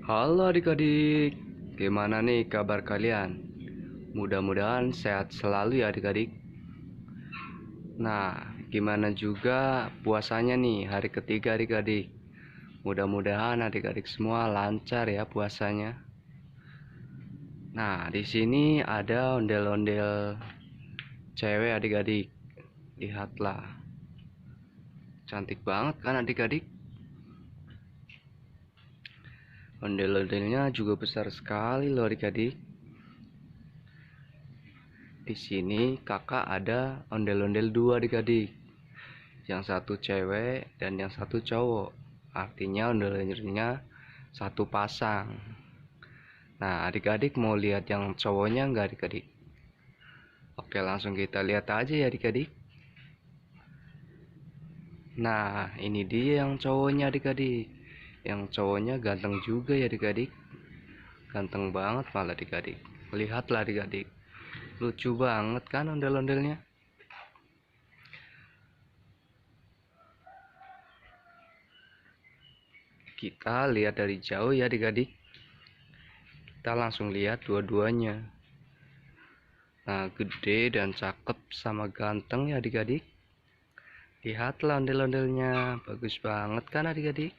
Halo adik-adik, gimana nih kabar kalian? Mudah-mudahan sehat selalu ya adik-adik. Nah, gimana juga puasanya nih hari ketiga adik-adik? Mudah-mudahan adik-adik semua lancar ya puasanya. Nah, di sini ada ondel-ondel cewek adik-adik. Lihatlah, cantik banget kan adik-adik? Ondel-ondelnya juga besar sekali loh adik-adik. Di sini kakak ada ondel-ondel dua adik-adik. Yang satu cewek dan yang satu cowok. Artinya ondel-ondelnya satu pasang. Nah, adik-adik mau lihat yang cowoknya nggak adik-adik? Oke, langsung kita lihat aja ya adik-adik. Nah, ini dia yang cowoknya adik-adik. Yang cowoknya ganteng juga ya adik-adik. Ganteng banget malah adik-adik. Lihatlah adik-adik. Lucu banget kan ondel-ondelnya? Kita lihat dari jauh ya adik-adik. Kita langsung lihat dua-duanya. Nah, gede dan cakep sama ganteng ya adik-adik. Lihatlah ondel-ondelnya, bagus banget kan adik-adik?